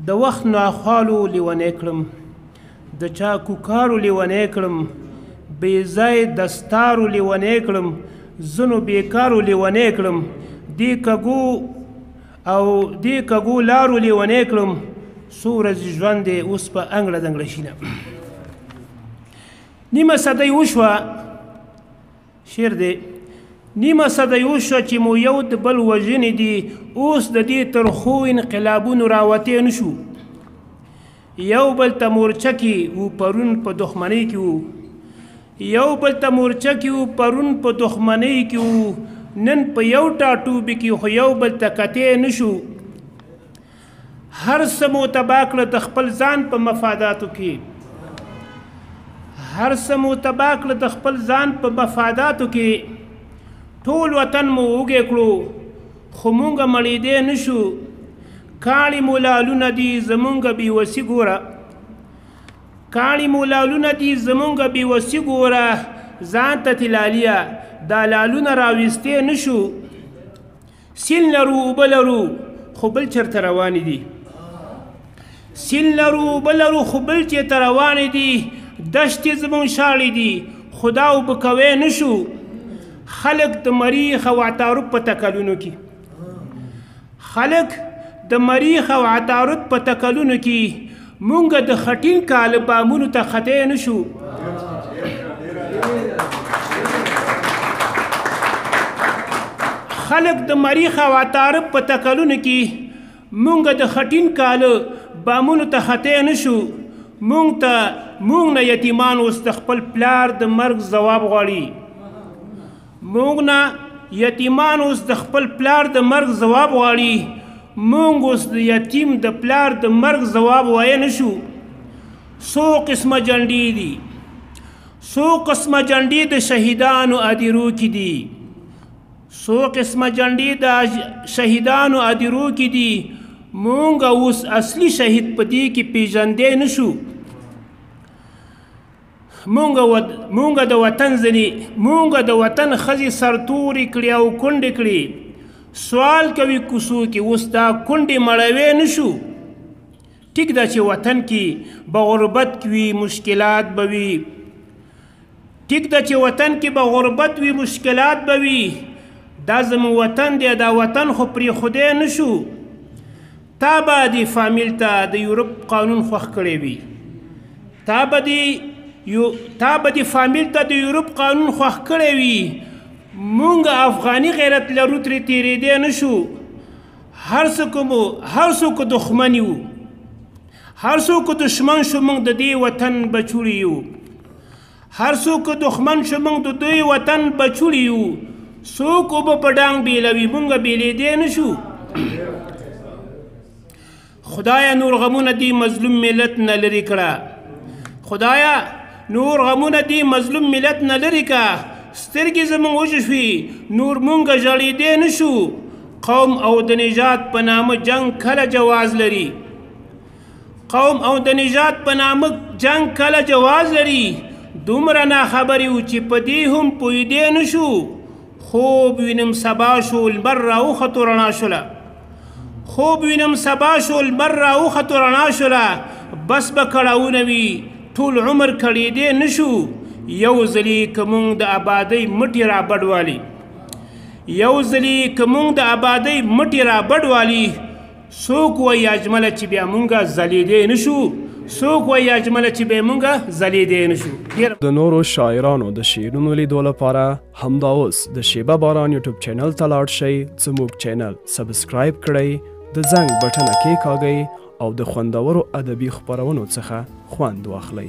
د وخت ناخوالو لیونی کړم، د چاکوکارو لیونی کړم، بې ځای دستارو لیونی کړم، ځنو بیکارو لیونی کړم، دې کږو لارو لیونی کړم، څو ورځې ژوند دی اوس په انګړه دنګړه شینه. نیمه صدۍ وشوه، شعر دی، نیمه صدۍ وشوه چې مو یو د بل وژنې دي، اوس د دې ترخو انقلابونو راوتې نه شو. یو بل ته مورچه کې و پرون په دښمنۍ کې و، یو بل ته مورچه کې و پرون په دښمنۍ کې و، نن په یو ټاټوبي کې خو یو بل ته کتې نه شو. هر څه مو تباه کړه د خپل ځان په مفاداتو کې، هر څه مو تباه کړه د خپل ځان په مفاداتو کې، ټول وطن مو وږی کړو خو مونږ مړېدی نه شو. کاڼي مو لالونه دي زمونږ بېوسي ګوره، کاڼي مو لالونه دي زمونږ بېوسي ګوره، ځان ته تلالیه دا لالونه راویستې نه شو. سیل لرو اوبه لرو خو بل چېرته روانې دي، سیل لرو اوبه لرو خو بل چېرته روانې دي، دشتې زمونږ شاړې دي خو دا اوبه کوی نه شو. خلک د مریخ او عطارد په تکلونو کې، خلک د مریخ او عطارد په تکلونو کې، مونږ د خټین کاله بامونو ته خطی نه شو. خلک د مریخ او عطارد په تکلونو کې، مونږ د خټین کاله بامونو ته خطی نه شو. مونږ نه یتیمان اوس د خپل پلار د مرګ ځواب غواړي، مونږ نه یتیمان اوس د خپل پلار د مرګ ځواب غواړي، مونږ اوس د یتیم د پلار د مرګ ځواب وایه نه شو. څو قسمه جنډې دي، څو قسمه جنډې د شهیدانو ادیرو کې دي، څو قسمه جنډې د شهیدانو ادیرو کې دي، مونږ اوس اصلي شهید په دې کې پیژندی نه شو. مونږ د وطن ځلې، مونږ د وطن ښځې سرتورې کړي او کونډې کړي، سوال کوي کوڅو کې اوس دا کونډې مړوی نه شو. ټیک ده چې وطن کې به غربت وي مشکلات به وي، ټیک ده چې وطن کې به غربت وي مشکلات به وي، دا زموږ وطن دی دا وطن خو پرېښودی نه شو. تا به دې فامیل ته د یورپ قانون خوښ کړی وي، تا به دې فامیل ته د یورپ قانون خوښ کړی وي، مونږ افغاني غیرت لرو ترې تېرېدی نه شو. هر څوک دښمن یو، هر څوک دښمن شو مونږ د دې وطن بچوړي یو، هر څوک دښمن شو مونږ د دوی وطن بچوړي یو. څوک اوبه په ډانګ بیلوي مونږ بیلېدی نه شو. خدایه نور غمونه دې مظلوم ملت نه لرې کړه، خدایه نور غمونه دې مظلوم ملت نه لرې کړه، سترګې زموږ وچې شوې نور مونږ ژړېدی نه شو. قوم او د نجات په نامه جنګ کله جواز لري، قوم او د نجات په نامه جنګ کله جواز لري، دومره ناخبرې وو چې په دې هم پوهېدی نه شو. خوب وینم سبا شو لمر راوختو رڼا شوله، خوب وینم سبا شو لمر راوختو رڼا شوله، بس به کړاوونه وي ټول عمر کړېدی نه شو. یو ځلې که مونږ د آبادۍ مټې را بډوالي، یو ځلې که مونږ د آبادۍ مټې را بډوالي، څوک وایي اجمله چې بیا مونږ ځلېدی نه شو، څوک وایي اجمله چې بیا مونږ ځلېدی نه شو. د نورو شاعرانو د شعرونو لیدو لپاره همدا اوس د شیبه باران یوټیوب چینل ته لاړ شئ، زموږ چینل سبسکرایب کړئ، د زنګ بټنه کېکاږئ او د خوندورو ادبي خپرونو څخه خوند واخلئ.